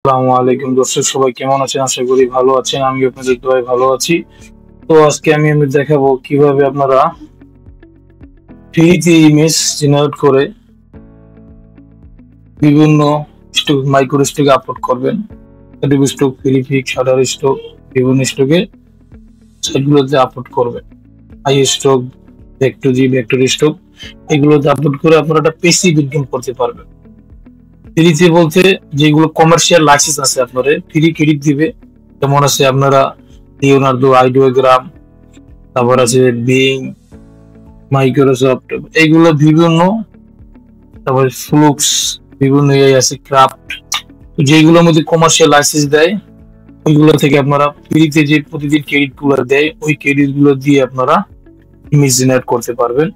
আসসালামু আলাইকুম দর্শক, সবাই কেমন আছেন? আশা করি ভালো আছেন। আমি আপনাদের দোয়ায় ভালো আছি। তো আজকে আমি দেখাবো কিভাবে আপনারা ফ্রিতে ইমেজ জেনারেট করে বিভিন্ন স্টক, মাইক্রো স্টকে আপলোড করবেন। অ্যাডোবি স্টক, ফিলিপিক, শাটার স্টক, বিভিন্ন স্টকে সাইটগুলোতে আপলোড করবেন। আই স্টক, ভেক্টর স্টক, এগুলোতে আপলোড করে আপনারা একটা পেসিভ ইনকাম করতে পারবেন। ফ্রিতে বলতে যেগুলো কমার্শিয়াল লাইসেন্স আছে আপনাদের ফ্রি ক্রেডিট দিবে, যেমন আছে আপনারা লিওনার্দো, আইডিওগ্রাম, তারপর আছে বিং, মাইক্রোসফট, এইগুলো বিভিন্ন, তারপর ফ্লুক্স, বিভিন্ন এআই আছে, ক্রাফট, তো যেগুলোর মধ্যে কমার্শিয়াল লাইসেন্স দেয় ওইগুলো থেকে আপনারা ফ্রিতে যে প্রতিদিন ক্রেডিট গুলো দেয় ওই ক্রেডিট গুলো দিয়ে আপনারা ইমেজ জেনারেট করতে পারবেন।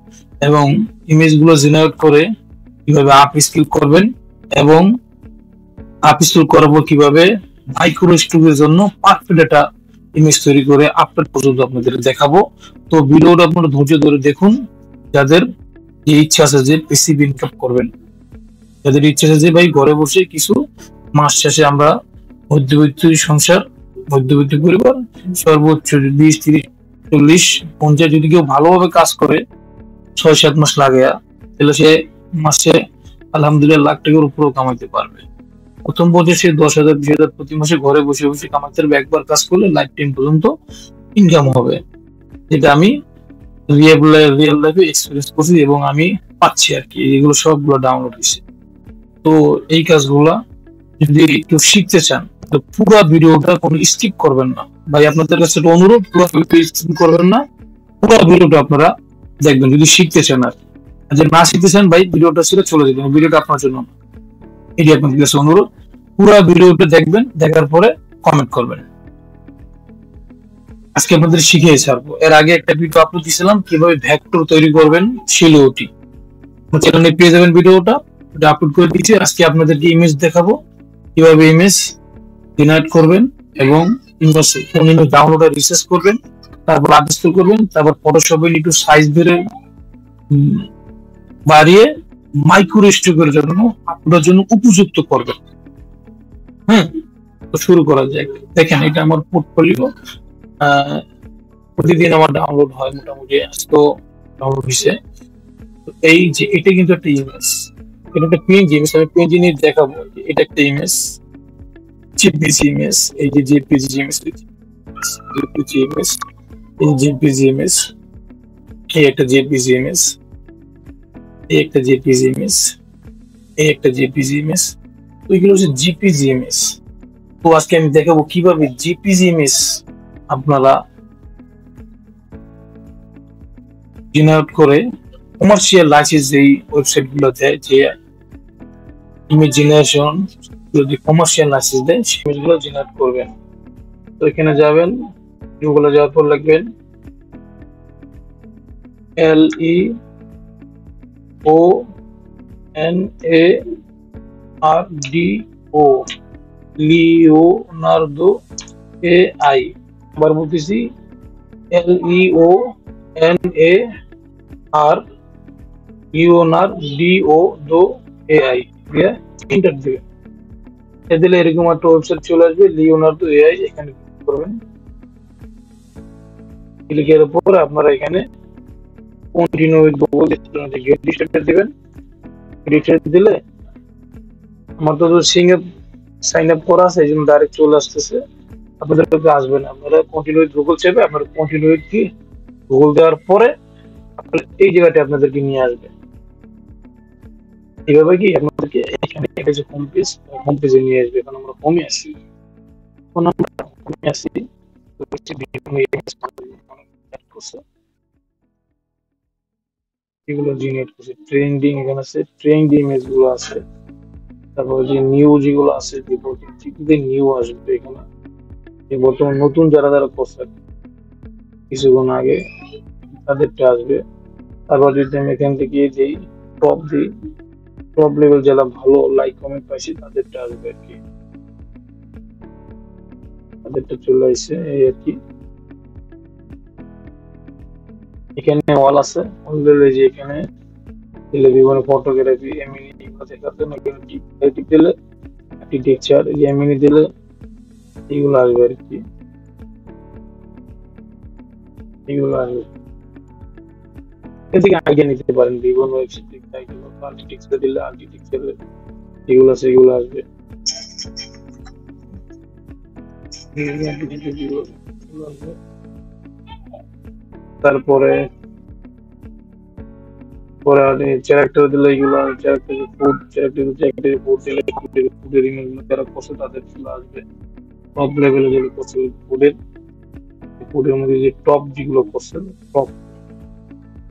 এবং ইমেজ গুলো জেনারেট করে কিভাবে আপ স্কিল করবেন এবং আপ স্কিল করার পর কিভাবে মাইক্রো স্টকের জন্য পারফেক্ট একটা ইমেজ তৈরি করে আপলোড পর্যন্ত আপনাদের দেখাবো। তো ভিডিওটা আপনারা ধৈর্য ধরে দেখুন, যাদের ইচ্ছা আছে যে পেসিভ ইনকাম করবেন, যাদের ইচ্ছা আছে যে ভাই ঘরে বসে কিছু মাস শেষে আমরা মধ্যবিত্ত সংসার, মধ্যবিত্ত পরিবার, সর্বোচ্চ 20, 30, 40, 50 যদি কেউ ভালোভাবে কাজ করে 6-7 মাস লাগে, তাহলে সে মাসে আলহামদুলিল্লাহ লাখ টাকার উপরেও কামাইতে পারবে। প্রথম পর্যায়ে সে 10,000, 20,000 প্রতি মাসে ঘরে বসে বসে কামাইতে পারবে। একবার কাজ করলে লাইফ টাইম পর্যন্ত ইনকাম হবে, যেটা আমি রিয়েল লাইফে এক্সপিরিয়েন্স করছি এবং আমি পাচ্ছি আর কি। এগুলো সবগুলো ডাউনলোড হয়েছে। তো এই কাজগুলা যদি কেউ শিখতে চান তো পুরো ভিডিওটা কোনো স্কিপ করবেন না ভাই, আপনাদের কাছে একটা অনুরোধ, পুরো স্কিপ করবেন না, পুরো ভিডিওটা আপনারা দেখবেন যদি শিখতে চান। আর যে না শিখতে চান ভাই ভিডিওটা ছেড়ে চলে যাবেন, ভিডিওটা আপনার জন্য না। এটি আপনাদের কাছে অনুরোধ, পুরো ভিডিওটা দেখবেন, দেখার পরে কমেন্ট করবেন। আজকে আপনাদের শিখিয়ে ছাড়বো। এর আগে একটা ভিডিও আপলোড দিয়েছিলাম কিভাবে ভেক্টর তৈরি করবেন শিলওটি, চ্যানেলে পেয়ে যাবেন ভিডিওটা, ওটা আপলোড করে দিয়েছি। আজকে আপনাদেরকে ইমেজ দেখাবো কিভাবে ইমেজ জেনারেট করবেন এবং ইমেজ ডাউনলোডে রিসার্চ করবেন, তারপর আনইনস্টল করবেন, তারপর ফটোশপে একটু সাইজ বেড়ে বাড়িয়ে মাইক্রো স্টকের জন্য আপনার জন্য উপযুক্ত করবেন। হ্যাঁ, তো শুরু করা যাক। দেখেন এটা আমার পোর্টফোলিও, প্রতিদিন আমার ডাউনলোড হয় মোটামুটি 100 ডাউনলোড হয়েছে। তো এই যে এটা কিন্তু একটা ইমেজ, এটা একটা পিএনজি ইমেজ। আমি পিএনজি নিয়ে দেখাবো। এটা একটা ইমেজ, জেপিজি ইমেজ। এই যে জেপিজি ইমেজ, জেপিজি ইমেজ, এই জেপিজি ইমেজ, এই একটা জেপিজি ইমেজ, এই একটা জেপিজি ইমেজ, এই একটা জেপিজি ইমেজ। তো এগুলো হচ্ছে জেপিজি ইমেজ। তো আজকে আমি দেখাবো কিভাবে জেপিজি ইমেজ আপনারা জেনারেট করে কমার্শিয়াল লাইসেন্স যেই ওয়েবসাইট গুলো দেয়, যে ইমেজ জেনারেশন যদি কমার্শিয়াল লাইসেন্স দেয় সেই ইমেজগুলো জেনারেট করবেন। তো এখানে যাবেন, গুগলে যাওয়ার পর লিখবেন LEONARDO, লিওনার্দো AI। আবার বলতেছি LEONAR লিওনার্দো AI দিয়ে এন্টার দিবেন। দিলে এরকম একটা ওয়েবসাইট চলে আসবে, লিওনার্দো AI। এখানে ক্লিক করবেন, ক্লিকের উপর আপনারা এখানে continue with Google get listed দিবেন। লিস্টেড দিলে আমার তো সাইন আপ করা আছে, এই জন্য ডাইরেক্ট চলে আসতেছে। আপনাদের কাছে আসবে না, আপনারা কন্টিনিউ উইথ গুগল চাইবে, আপনারা কন্টিনিউ উইথ কি গুগল দেওয়ার পরে এই জায়গাটা আপনাদেরকে নিয়ে আসবে। এইভাবে কি আপনাদেরকে এখানে এটা যে হোম পেজে নিয়ে আসবে। এখন আমরা হোমে আসি, এগুলো জেনারেট করছে ট্রেন্ডিং, এখানে আছে ট্রেন্ডিং ইমেজ গুলো আছে, তারপর যে নিউ যেগুলো আছে, যে নিউ আসবে এখানে, যে বর্তমান নতুন যারা করছে কিছুক্ষণ আগে তাদেরটা আসবে। তারপর যদি আমি এখান থেকে দিই টপ লেভেল যারা ভালো লাইক কমেন্ট পাইছে তাদেরটা আসবে আর কি, তাদেরটা চলে আসছে এই আর কি। এখানে ওয়াল আছে, যে এখানে দিলে বিভিন্ন ফটোগ্রাফি এমনি দেখার জন্য এখানে টিক দিলে আর্কিটেকচার এমনি দিলে এগুলো আসবে আর কি, এগুলো আসবে। এদিকে আইডিয়া নিতে পারেন বিভিন্ন ওয়েবসাইট আর্কিটেকচার দিলে আর্কিটেকচার এগুলো আছে, এগুলো আসবে। তারপরে ক্যারেক্টার দিলে এগুলো ক্যারেক্টার ফুড, ক্যারেক্টার ফুড দিলে ফুডের ইমেজগুলো যারা করছে তাদের গুলো আসবে। টপ লেভেলে যেগুলো করছে ফুডের মধ্যে যে টপ যেগুলো করছে টপ।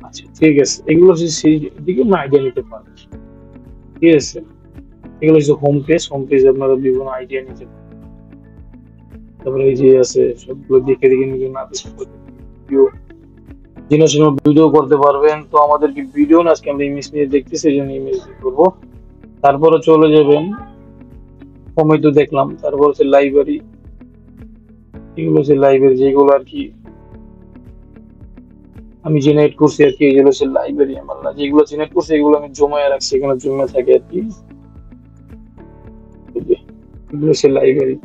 আচ্ছা ঠিক আছে, এগুলো হচ্ছে সেই দিকে আইডিয়া নিতে পারে, ঠিক আছে। এগুলো হচ্ছে হোম পেজ আপনারা বিভিন্ন আইডিয়া নিতে পারেন। তারপরে এই যে আছে সবগুলো দেখে দেখে নিজে না ভিডিও ভিডিও করতে পারবেন। তো আমাদের কি ভিডিও না, আজকে আমরা ইমেজ নিয়ে দেখতেছি, এই জন্য ইমেজ করবো। তারপরে চলে যাবেন হোমে, তো দেখলাম। তারপর হচ্ছে লাইব্রেরি, এগুলো হচ্ছে লাইব্রেরি যেগুলো আর কি আমি জেনারেট করছি আর কি, এগুলো হচ্ছে লাইব্রেরি। আমার যেগুলো জেনারেট করছি এগুলো আমি জমায় রাখছি, এখানে জমে থাকে আর কি, এগুলো হচ্ছে লাইব্রেরি।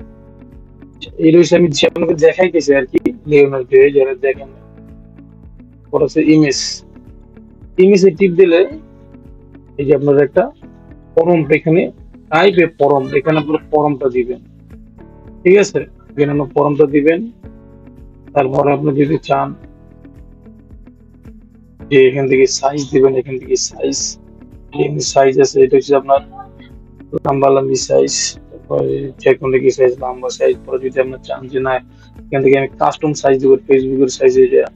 এই রয়েছে আমি আপনাকে দেখাইতেছি আর কি, লিওনার্ডো যারা দেখেন। পর হচ্ছে ইমেজ, ইমেজে টিপ দিলে এই যে আপনার একটা ফরম, এখানে টাইপে ফরম, এখানে আপনার ফরমটা দিবেন, ঠিক আছে। এখানে আপনার ফরমটা দিবেন। তারপরে আপনি যদি চান যে এখান থেকে সাইজ দিবেন, এখান থেকে সাইজ সাইজ আছে, এটা হচ্ছে আপনার লম্বা লম্বি সাইজ, তারপরে যেকোনো কি সাইজ, লম্বা সাইজ। পরে যদি আপনার চান যে না এখান থেকে আমি কাস্টম সাইজ দিব, ফেসবুকের সাইজে যা,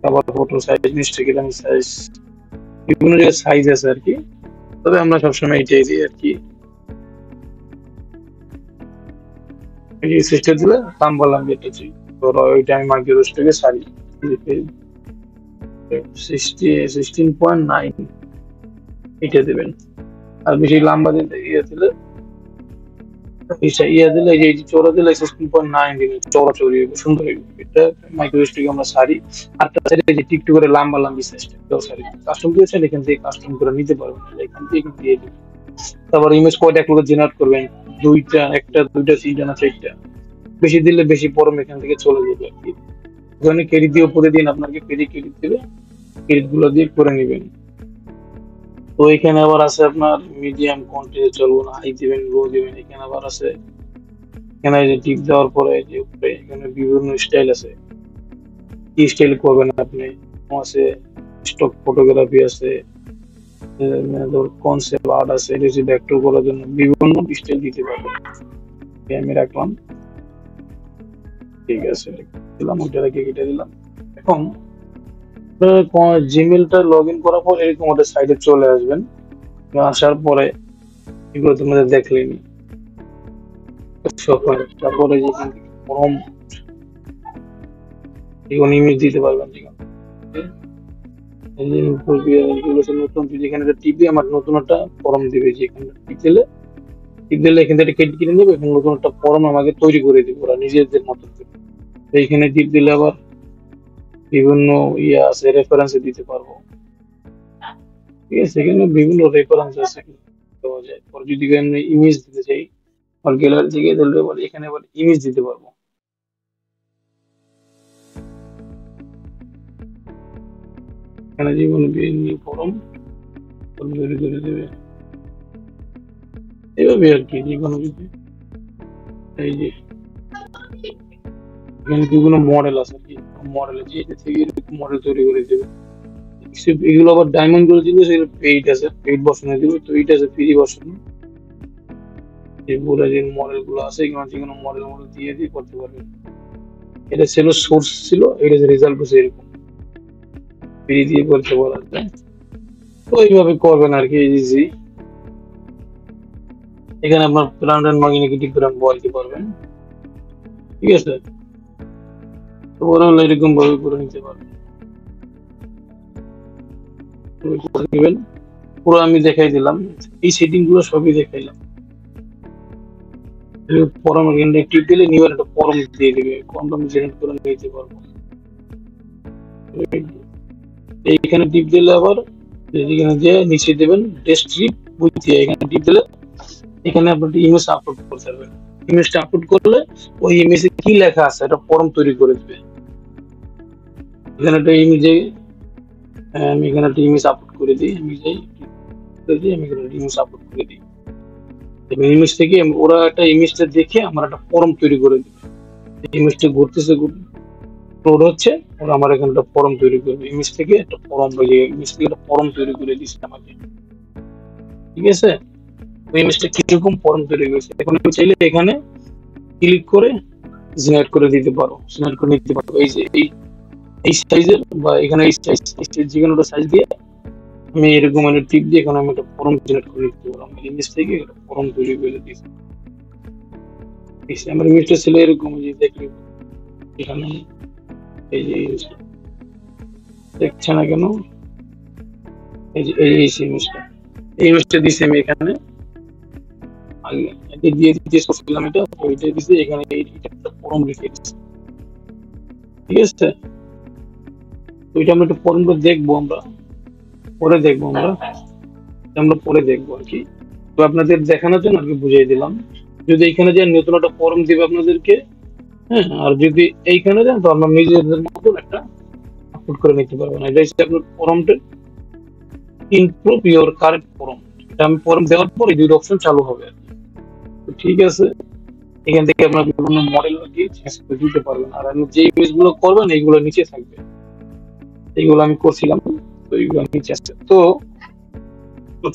তারপর ফটো সাইজ, ইনস্টাগ্রাম সাইজ, বিভিন্ন জায়গায় সাইজ আছে আর কি। তবে আমরা সবসময় এটাই দিই আর কি, এই সাইজটা দিলে লম্বা লম্বি এটা চাই। ধরো ওইটা আমি মাইক্রো থেকে সারি 16.9 এটা দেবেন। আর বেশি লম্বা দিলে দিলে এই যে চৌড়া দিলে 16.9 দিবেন, চৌড়া চৌড়ি সুন্দর এটা মাইক্রো থেকে আমরা সারি। আরটা সাইডে যে টিকটু করে লম্বা লম্বি সাইজটা সারি কাস্টম দিয়েছেন, এখান থেকে কাস্টম করে নিতে পারবেন, এখান থেকে দিয়ে দিবেন। তারপর ইমেজ কয়টা একটু জেনারেট করবেন, দুইটা, একটা, দুইটা, তিনটা না চারটা। বেশি দিলে বেশি ফরম এখান থেকে চলে যাবে আর কি। ওখানে ক্রেডিট দিয়ে প্রতিদিন আপনাকে ক্রেডিট দেবে, ক্রেডিট গুলো দিয়ে করে নেবেন। তো এখানে আবার আছে আপনার মিডিয়াম কন্টেন্ট চলবো না, হাই দিবেন, লো দিবেন। এখানে আবার আছে, এখানে যে টিপ দেওয়ার পরে যে উপরে এখানে বিভিন্ন স্টাইল আছে, কি স্টাইল করবেন আপনি। আছে স্টক ফটোগ্রাফি আছে, কনসেপ্ট আর্ট আছে, রেসিপি ভেক্টর করার জন্য বিভিন্ন স্টাইল দিতে পারবেন। আমি রাখলাম, ঠিক আছে, দিলাম ওটা রেখে কেটে দিলাম। এখন জিমেলটা লগ ইন করার পর এরকম ওটা সাইডে চলে আসবেন। আসার পরে এগুলো তোমাদের দেখলেনি, তারপরে যেখান থেকে ফর্ম এগুলো ইমেজ দিতে পারবেন। নতুন যেখানে টিপে আমার নতুন একটা ফর্ম দিবে, যেখানে টিপ দিলে এখান থেকে কেটে কিনে নেবে, এবং নতুন একটা ফর্ম আমাকে তৈরি করে দিবে ওরা নিজেদের মতো করে। এইখানে টিপ দিলে আবার বিভিন্ন ইয়ে আছে, রেফারেন্সে দিতে পারবো, ঠিক আছে। এখানে বিভিন্ন রেফারেন্স আছে দেওয়া যায়। পরে যদি আমি ইমেজ দিতে চাই আর গ্যালারি থেকে দিলে এখানে আবার ইমেজ দিতে পারবো। এখানে যে কোনো নিউ ফর্ম তৈরি করে দেবে, এইভাবে আর কি। যে কোনো কিছু এই যে এখানে বিভিন্ন মডেল আছে আর কি, মডেল আছে, এটা থেকে মডেল তৈরি করে দেবে। এগুলো আবার ডায়মন্ড করে দিলে সেগুলো পেইড আছে, পেইড ভার্সনে দিবে। তো এইটা আছে ফ্রি ভার্সন, যেগুলো যে মডেল গুলো আছে এগুলো যে কোনো মডেল দিয়ে করতে পারবেন। এটা ছিল সোর্স ছিল, এটা রেজাল্ট হচ্ছে এরকম, ফ্রি দিয়ে করতে বলা যায়। তো এইভাবে করবেন আর কি, ইজি। এখানে আপনার প্ল্যান্ট এন্ড ম্যাগনেটিক গ্রাম বলতে পারবেন, ঠিক আছে। তো ওরা এরকম ভাবে করে নিতে পারবেন, পুরো আমি দেখাই দিলাম, এই সেটিং গুলো সবই দেখাইলাম। ফর্ম টিপ দিলে নিউ একটা ফর্ম দিয়ে দিবে, ফর্মটা আমি জেনারেট করে নিতে পারবো। এইখানে টিপ দিলে আবার এখানে দিয়ে নিচে দেবেন ডেস্ক্রিপ্ট বুঝিয়ে, এখানে টিপ দিলে এখানে আপনি ইমেজ আপলোড করতে পারবেন। ইমেজটা আপলোড করলে ওই ইমেজে কি লেখা আছে এটা ফর্ম তৈরি করে দিবে। এখানে একটা ইমেজে আমি এখানে একটা ইমেজ আপলোড করে দিই, আমি এখানে ইমেজ আপলোড করে দিই। ইমেজ থেকে ওরা একটা ইমেজটা দেখে আমার একটা ফর্ম তৈরি করে দিবে। ইমেজটা ঘুরতেছে লোড হচ্ছে, ওরা আমার এখানে একটা ফর্ম তৈরি করবে। ইমেজ থেকে একটা ফর্ম ইমেজ থেকে একটা ফর্ম তৈরি করে দিচ্ছে আমাকে, ঠিক আছে। ওই ইমেজটা কিরকম ফর্ম তৈরি করেছে, এখন আমি চাইলে এখানে ক্লিক করে জেনারেট করে দিতে পারো, জেনারেট করে নিতে পারো। এই যে এই সাইজের বা এখানে এই সাইজ যেখানে ওটা সাইজ দিয়ে আমি এরকম একটা টিপ দিয়ে এখানে আমি একটা ফর্ম জেনারেট করে দিতে পারো। আমার ইমেজ থেকে একটা ফর্ম তৈরি করে দিয়েছি। আমার ইমেজটা ছিল এরকম, যে দেখলে এখানে এই যে ইমেজটা দেখছে না কেন, এই যে এই ইমেজটা, এই ইমেজটা দিছি আমি এখানে আগে এটা দিয়ে টেস্ট করছিলাম, এটা ওইটা দিছি এখানে এইটা একটা ফর্ম লিখে দিছি, ঠিক আছে। তো এটা আমরা একটা ফর্মটা দেখবো, আমরা পরে দেখবো, আমরা পরে দেখবো আর কি। তো আপনাদের দেখানোর জন্য আর কি বুঝিয়ে দিলাম। যদি এইখানে যে নতুন একটা ফর্ম দিবে আপনাদেরকে, হ্যাঁ, আর যদি এইখানে যান তো আমরা নিজেদের মতন একটা আপলোড করে নিতে পারবেন। এটা হচ্ছে আপনার ফর্মটা ইমপ্রুভ ইওর কারেন্ট ফর্ম। এটা আমি ফর্ম দেওয়ার পর এই দুটো অপশন চালু হবে। তো ঠিক আছে, এখান থেকে আপনার বিভিন্ন মডেল দিয়ে চেঞ্জ করে দিতে পারবেন। আর আমি যে ইমেজ গুলো করবেন এইগুলো নিচে থাকবে, এইগুলো আমি করছিলাম, তো এইগুলো নিচে আসছে। তো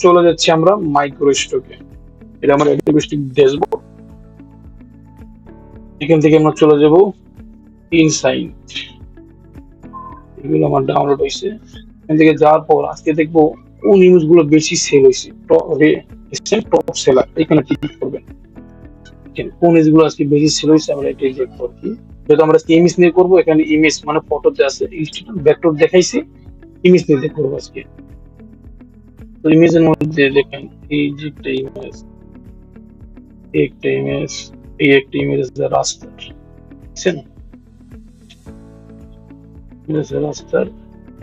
চলে যাচ্ছি আমরা মাইক্রো স্টকে। এটা আমার অ্যাক্টিভ স্টিক ড্যাশবোর্ড। এখান থেকে আমরা চলে যাব ইনসাইট, এগুলো আমার ডাউনলোড হয়েছে। এখান থেকে যাওয়ার পর আজকে দেখবো কোন ইমেজ গুলো বেশি সেল হয়েছে, টপ সেলার, এখানে ক্লিক করবেন। কোন ইমেজ গুলো আজকে বেশি সেল হয়েছে আমরা এটা দেখবো আর কি। যেহেতু আমরা ইমেজ নিয়ে করবো, এখানে ইমেজ মানে ফটোতে আছে, ইনস্টিটিউট ভেক্টর দেখাইছি, ইমেজ নিয়ে করবো আজকে। তো ইমেজের মধ্যে দেখেন এই যে একটা ইমেজ, এই একটা ইমেজ আছে রাস্তার, বুঝছেন, রাস্তার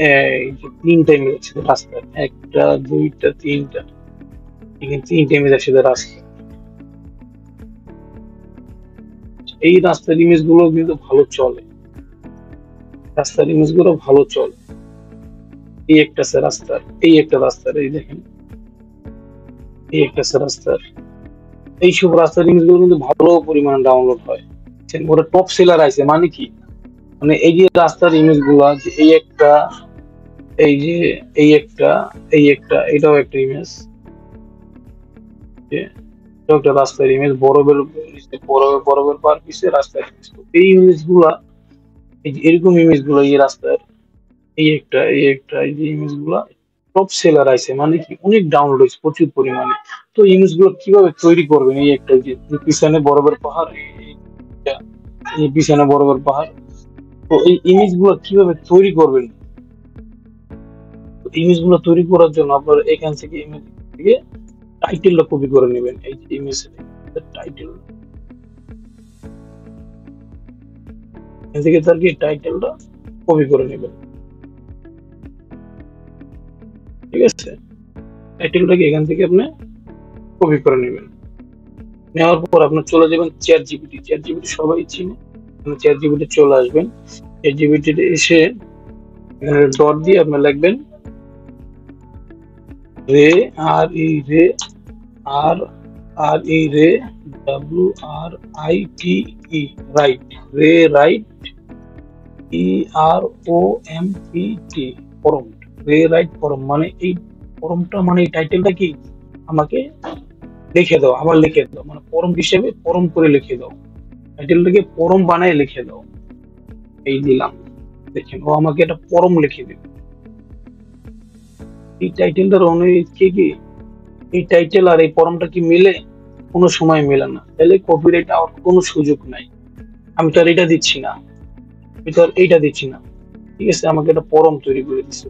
এই যে তিনটা ইমেজ আছে রাস্তার, একটা দুইটা তিনটা, এখানে তিনটা ইমেজ আছে রাস্তা। এই রাস্তার ইমেজ গুলো কিন্তু ভালো চলে, রাস্তার ইমেজ গুলো ভালো চলে। এই একটা আছে রাস্তার, এই একটা রাস্তার, এই দেখেন এই একটা আছে রাস্তার। এইসব রাস্তার ইমেজ গুলো কিন্তু ভালো পরিমাণে ডাউনলোড হয়, ওরা টপ সেলার আছে। মানে কি, মানে এই যে রাস্তার ইমেজ গুলা, এই একটা, এই যে এই একটা, এই একটা, এটাও একটা ইমেজ, একটা রাস্তার ইমেজ, বরফের পার পিছে রাস্তার ইমেজ। এই ইমেজ গুলা, এই যে এরকম ইমেজ গুলা, এই রাস্তার এই একটা, এই যে ইমেজ গুলা টপ সেলার আছে। মানে কি, অনেক ডাউনলোড হয়েছে প্রচুর পরিমাণে। তো ইমেজ গুলো কিভাবে তৈরি করবেন, এই একটা যে পিছনে বরফের পাহাড়, এই পিছনে বরফের পাহাড়, তো এই ইমেজ গুলো কিভাবে তৈরি করবেন। ইমেজ গুলো তৈরি করার জন্য আপনার এখান থেকে ইমেজ থেকে টাইটেলটা কপি করে নেবেন। এই যে ইমেজ টাইটেল, এখান থেকে তার কি টাইটেলটা কপি করে নেবেন, ঠিক আছে। টাইটেলটাকে এখান থেকে আপনি কপি করে নেবেন। নেওয়ার পর আপনার চলে যাবেন চ্যাট জিপিটি। চ্যাট জিপিটি সবাই চিনে, চ্যাট জিপিটি চলে আসবেন। চ্যাট জিপিটি এসে এখানে ডট দিয়ে আপনি লিখবেন রে, আর ই রে, আর R E re, W R I T E, write, rewrite, E R O M P T, format, rewrite form. মানে এই ফরমটা, মানে এই টাইটেলটা কি আমাকে লিখে দাও, আবার লিখে দাও, মানে ফরম হিসেবে ফরম করে লিখে দাও, টাইটেলটাকে ফরম বানায় লিখে দাও। এই দিলাম, দেখেন ও আমাকে একটা ফরম লিখে দেবে। এই টাইটেলটার অনেক কি, এই টাইটেল আর এই ফরমটা কি মিলে? কোনো সময় মেলে না, তাহলে কপিরাইট আউট কোনো সুযোগ নাই। আমি তো আর এটা দিচ্ছি না, আমি তো আর এইটা দিচ্ছি না, ঠিক আছে। আমাকে একটা ফরম তৈরি করে দিচ্ছে,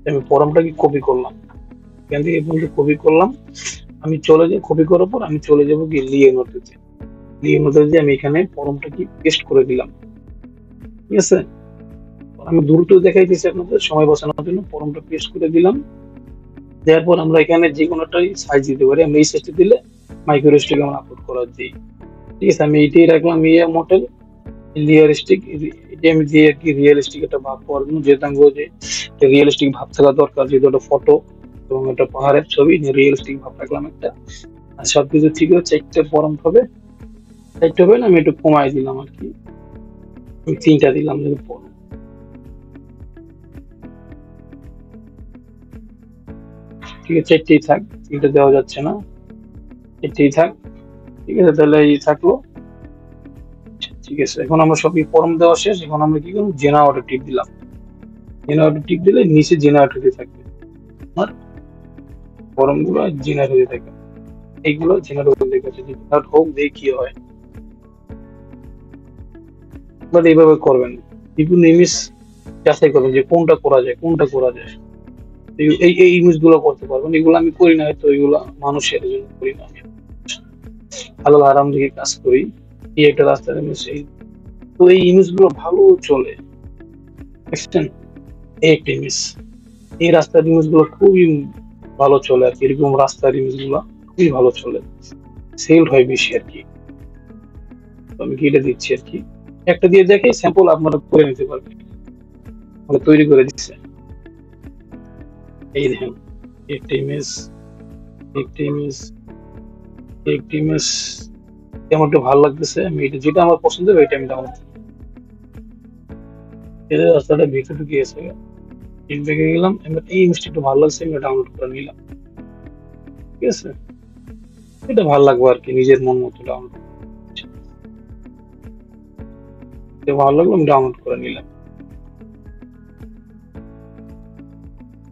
আমি ফরমটাকে কপি করলাম, এখান থেকে কপি করলাম। আমি চলে যাই, কপি করার পর আমি চলে যাবো কি লিয়েনোতে। লিয়েনোতে আমি এখানে ফরমটা কি পেস্ট করে দিলাম, ঠিক আছে। আমি দ্রুত দেখাইতেছি আপনাদের সময় বাঁচানোর জন্য, ফরমটা পেস্ট করে দিলাম। দেওয়ার পর আমরা এখানে যে কোনো একটা সাইজ দিতে পারি। আমরা এই সাইজটা দিলে মাইক্রোস্টিক আমরা আপলোড করার দিই। ঠিক আছে, আমি এইটাই রাখলাম মডেল রিয়েলিস্টিক। এটা আমি দিয়ে আর কি রিয়েলিস্টিক একটা ভাব পাওয়ার জন্য, যেহেতু আমি বলছি রিয়েলিস্টিক ভাব থাকা দরকার, যেহেতু একটা ফটো এবং একটা পাহাড়ের ছবি, রিয়েলিস্টিক ভাব রাখলাম একটা। আর সবকিছু ঠিক আছে, চারটে ফরম হবে, চারটে হবে না, আমি একটু কমাই দিলাম আর কি, আমি 3টা দিলাম। ঠিক আছে, 4টেই থাক, 3টা দেওয়া যাচ্ছে না, 4টেই থাক। ঠিক আছে, তাহলে এই থাকলো। ঠিক আছে, এখন আমরা সবই ফর্ম দেওয়া শেষ, এখন আমরা কি করবো, জেনারেটর টিপ দিলাম। জেনারেটর টিপ দিলে নিচে জেনারেটর দিয়ে থাকবে, আর ফর্ম গুলো জেনারেট হয়ে থাকবে, এইগুলো জেনারেট হয়ে গেছে, জেনারেট হোক, দেখি কি হয়। বাট এইভাবে করবেন, বিভিন্ন ইমেজ যাচাই করবেন যে কোনটা করা যায়, কোনটা করা যায়। এই এই ইমেজ গুলো করতে পারবেন, এগুলো আমি করি না, হয়তো এগুলো মানুষের জন্য করি না, আমি হালাল হারাম দিকে কাজ করি। এই একটা রাস্তার ইমেজ, তো এই ইমেজ গুলো ভালো চলে, দেখছেন, এই একটা ইমেজ, এই রাস্তার ইমেজ গুলো খুবই ভালো চলে আর কি, এরকম রাস্তার ইমেজ গুলো খুবই ভালো চলে, সেল হয় বেশি আর কি। তো আমি এটা দিচ্ছি আর কি, একটা দিয়ে দেখে স্যাম্পল আপনারা করে নিতে পারবেন, মানে তৈরি করে দিচ্ছে। এই দেখেন, একটা ইমেজ, একটা ইমেজ, একটা ইমেজ, আমার একটু ভালো লাগতেছে, আমি এটা যেটা আমার পছন্দ হবে এটা আমি ডাউনলোড, এই রাস্তাটা ভিতরে ঢুকে গেছে, ফিডব্যাকে গেলাম, এবার এই ইমেজটা একটু ভালো লাগছে, আমি ডাউনলোড করে নিলাম। ঠিক আছে, এটা ভালো লাগবে আর কি, নিজের মন মতো ডাউনলোড, ভালো লাগলো, আমি ডাউনলোড করে নিলাম।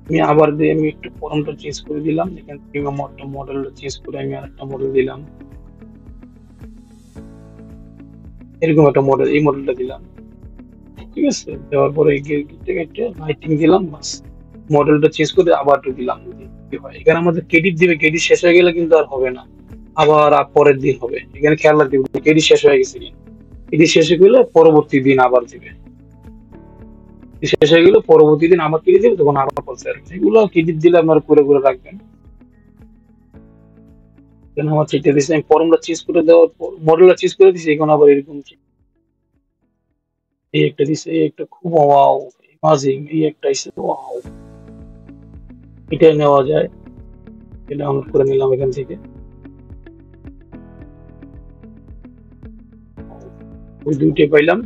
আমি আবার দিয়ে আমি একটু ফর্মটা চেঞ্জ করে দিলাম, এখান থেকে মডেলটা চেঞ্জ করে আমি আরেকটা মডেল দিলাম, এরকম একটা মডেল, এই মডেলটা দিলাম। ঠিক আছে, দেওয়ার পরে একটা লাইটিং দিলাম, বাস মডেলটা চেঞ্জ করে আবার একটু দিলাম, কি হয় এখানে আমাদের ক্রেডিট দিবে, ক্রেডিট শেষ হয়ে গেলে কিন্তু আর হবে না, আবার পরের দিন হবে, এখানে খেয়াল রাখতে হবে ক্রেডিট শেষ হয়ে গেছে কিনা, ক্রেডিট শেষ হয়ে গেলে পরবর্তী দিন আবার দিবে, শেষ হয়ে গেলে পরবর্তী দিন আবার ক্রেডিট দিবে, তখন আবার পয়সা আসবে। এগুলো ক্রেডিট দিলে আপনারা করে করে রাখবেন। কেন আমার চেকটা দিয়েছে, আমি ফর্মটা চেঞ্জ করে দেওয়ার পর মডেলটা চেঞ্জ করে দিয়েছি, এখন আবার এরকম এই একটা দিছে, এই একটা খুব ওয়াও ইমাজিং, এই একটা এসে ওয়াও, এটা নেওয়া যায়, এটা ডাউনলোড করে নিলাম এখান থেকে। ওই দুইটাই পাইলাম,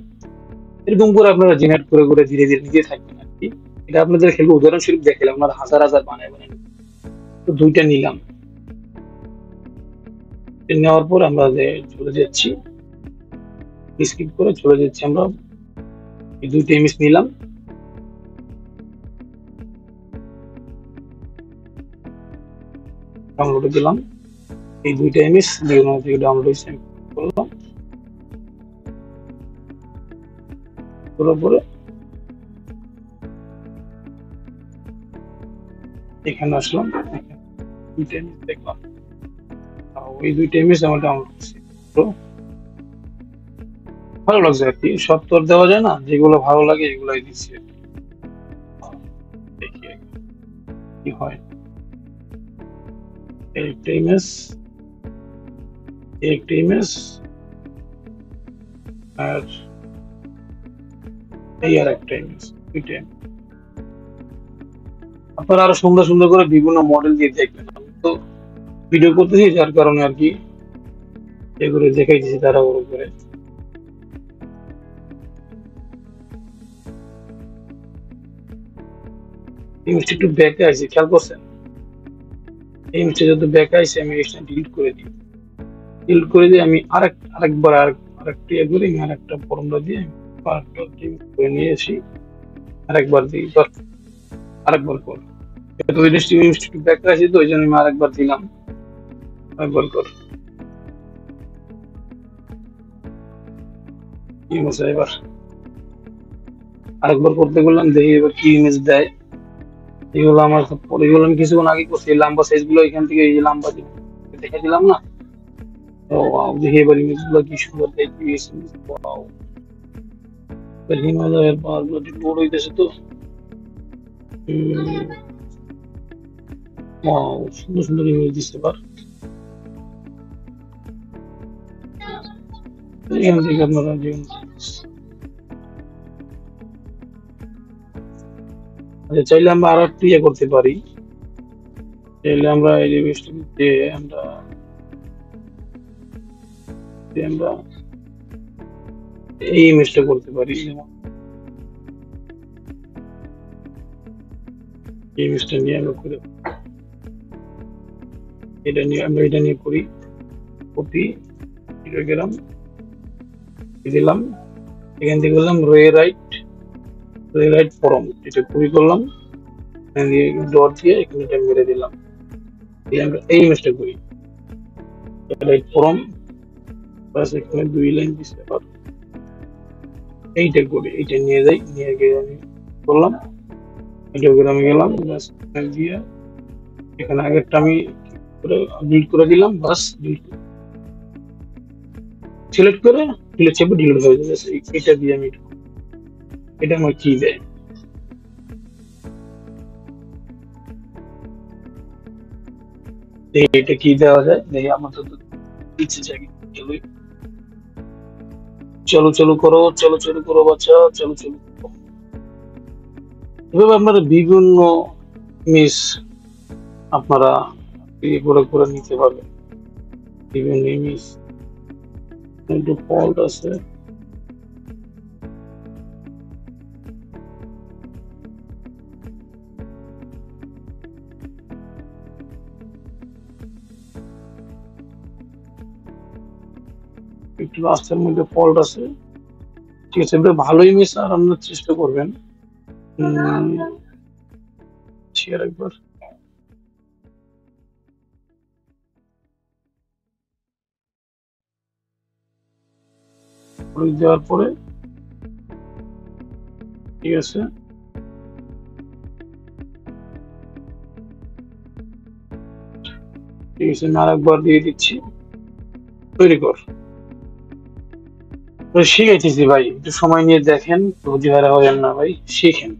এরকম করে আপনারা জেনারেট করে করে ধীরে ধীরে নিজে থাকবেন আর কি। এটা আপনাদের খেলবে উদাহরণস্বরূপ দেখালাম, আপনারা হাজার হাজার বানায় বানায়, তো দুইটা নিলাম, নেওয়ার পর আমরা চলে যাচ্ছি, স্কিপ করে চলে যাচ্ছি আমরা, এই দুইটা ইমেজ নিলাম, ডাউনলোডে দিলাম, এই দুইটা ইমেজ থেকে ডাউনলোড হয়েছে করলাম, করার পরে এখানে আসলাম, দুইটা ইমেজ দেখলাম, ওই দুইটা ইমেজ আমার ডাউনলোড করছি, তো ভালো লাগছে আর কি, সব তো আর দেওয়া যায় না, যেগুলো ভালো লাগে এগুলাই দিচ্ছি আর কি। দেখি কি হয়, একটা ইমেজ, একটা ইমেজ, আর এই আর একটা ইমেজ, দুইটা। আপনারা আরো সুন্দর সুন্দর করে বিভিন্ন মডেল দিয়ে দেখবেন, আমি তো ভিডিও করতেছি যার কারণে আর কি এগুলো দেখাইতেছি তারা ওর উপরে। ইমেজটা একটু ব্যাকে আছে, খেয়াল করছেন, এই ইমেজটা যত ব্যাকে আছে আমি এটা ডিলিট করে দিই, ডিলিট করে দিয়ে আমি আরেকবার আরেকটা ইয়ে করে আমি আরেকটা ফর্মুলা দিয়ে আরেকটা করে নিয়ে আসি, আরেকবার দিই, আরেকবার কর, তো ওই ইমেজটা একটু ব্যাকে আছে, তো ওই জন্য আমি আরেকবার দিলাম, আরেকবার কর, ইমেজ এবার আরেকবার করতে বললাম, দেখি এবার কি ইমেজ দেয়। এগুলো আমার এগুলো আমি কিছুক্ষণ আগে করছি, এই লম্বা সাইজ গুলো এখান থেকে এই লম্বা দেখে দিলাম না, তো দেখি এবার ইমেজ গুলো কি সুন্দর দেখি, হিমালয়ের পাহাড়গুলো লোড হইতেছে, তো সুন্দর সুন্দর ইমেজ দিচ্ছে এবার, এখান থেকে আপনারা আচ্ছা, চাইলে আমরা আর একটু ইয়ে করতে পারি। চাইলে আমরা এই জিনিসটাকে আমরা আমরা এই ইমেজটা করতে পারি, যেমন এই ইমেজটা নিয়ে আমরা করে এটা নিয়ে করি। কপি গেলাম, দিলাম, এখান থেকে বললাম রে রাইট ফরম, এটা কপি করলাম, ডট দিয়ে এখানে এটা মেরে দিলাম, আমরা এই ইমেজটা করি রাইট ফরম, বাস এখানে 2 লাইন দিতে পারো, এইটা করি, এইটা নিয়ে যাই, নিয়ে গিয়ে আমি করলাম, এটা করে আমি গেলাম, বাস দিয়ে এখানে আগেরটা আমি ডিলিট করে দিলাম, বাস সিলেক্ট করে ডিলিট চেপে ডিলিট হয়ে যাবে। এটা দিয়ে আমি এটা আমার কি দেয়, এটা কি দেওয়া যায় দেখি, আমার তো ইচ্ছে চাই। চলো করো বাচ্চা, চলো করো। এভাবে আপনারা বিভিন্ন মিস আপনারা করে নিতে পারবেন, বিভিন্ন মিস। একটু ফল্ট আছে, একটু রাস্তার মধ্যে ফল্ট আছে, ঠিক আছে, ভালোই মিস আর আপনার চেষ্টা করবেন। একবার দেওয়ার পরে ঠিক আছে, ঠিক আছে, আমি আরেকবার দিয়ে দিচ্ছি, তৈরি কর। শিখাইতেছি ভাই, একটু সময় নিয়ে দেখেন, বুঝিহারা হবেন না ভাই, শিখেন।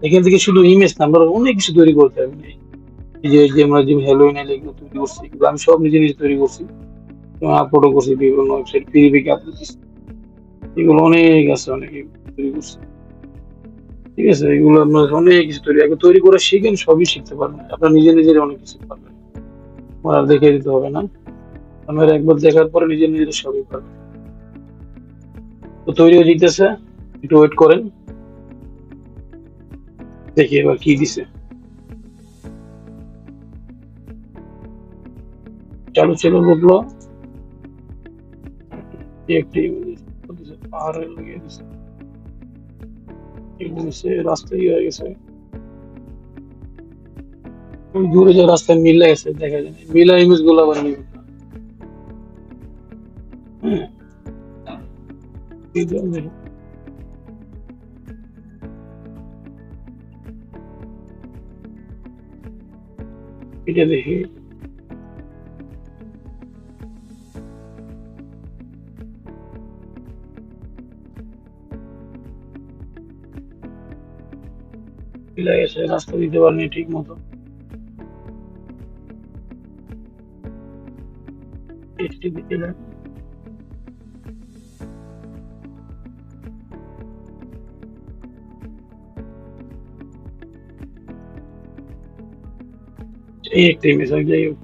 এখান থেকে শুধু ইমেজ না, আমরা অনেক কিছু তৈরি করতে হবে। এই যে আমরা যে হ্যালোইন এগুলো তৈরি করছি, এগুলো আমি সব নিজে তৈরি করছি, আপলোড করছি বিভিন্ন ওয়েবসাইট, পিরিপিকে আপলোড করছি, এগুলো অনেক আছে, অনেক তৈরি করছি, ঠিক আছে। এগুলো আপনার অনেক কিছু তৈরি করে শিখেন, সবই শিখতে পারবেন, আপনার নিজের অনেক কিছু পারবেন, আমার আর দেখে দিতে হবে না, আপনার একবার দেখার পরে নিজের সবই পারবেন। তো তৈরি হয়ে যেতেছে, একটু ওয়েট করেন, দেখি এবার কি দিছে। চালু উঠলো, একটি পাহাড়ে লাগিয়ে দিছে, রাস্তায় হয়ে গেছে, দূরে যে রাস্তায় মিলে গেছে দেখা যায়, মিলা ইমেজ গুলো আবার নিবে, এটা দেখি, মিলে গেছে, রাস্তা দিতে পারেনি ঠিক মতো, এই একটা ইমেজ, যাই হোক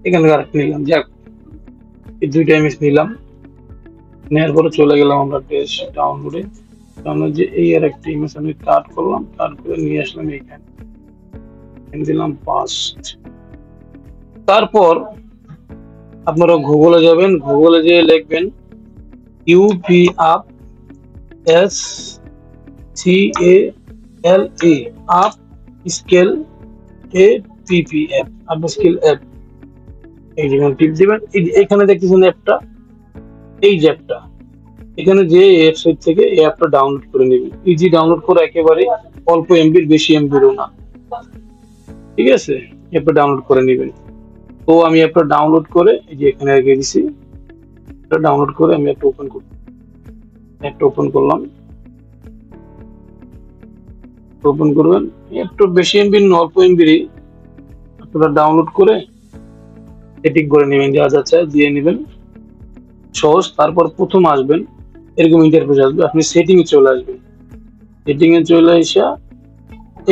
এখানে আরেকটা নিলাম, যাক এই দুইটা ইমেজ নিলাম, নেওয়ার পরে চলে গেলাম আমরা পেজ ডাউনলোডে, ডাউনলোড যে এই আর একটা ইমেজ আমি কাট করলাম, কাট করে নিয়ে আসলাম এইখানে, দিলাম পাস্ট। তারপর আপনারা গুগলে যাবেন, গুগলে যেয়ে লিখবেন UP up, SCALE up scale APP up scale app, এই যেখানে টিপ দিবেন, এখানে দেখতেছেন অ্যাপটা, এই যে অ্যাপটা, এখানে যে ওয়েবসাইট থেকে এই অ্যাপটা ডাউনলোড করে নেবেন, ইজি ডাউনলোড করে, একেবারে অল্প এমবির, বেশি এমবিরও না, ঠিক আছে, অ্যাপটা ডাউনলোড করে নেবেন। তো আমি অ্যাপটা ডাউনলোড করে এই যে এখানে রেখে দিছি, এটা ডাউনলোড করে আমি একটা ওপেন করব, একটা ওপেন করলাম, ওপেন করবেন, একটু বেশি এমবি না অল্প এমবিরই আপনারা ডাউনলোড করে এডিট করে নেবেন, যা যা চাই দিয়ে নেবেন, সহজ। তারপর প্রথম আসবেন, এরকম ইন্টারফেস আসবে, আপনি সেটিং এ চলে আসবেন। সেটিং এ চলে এসে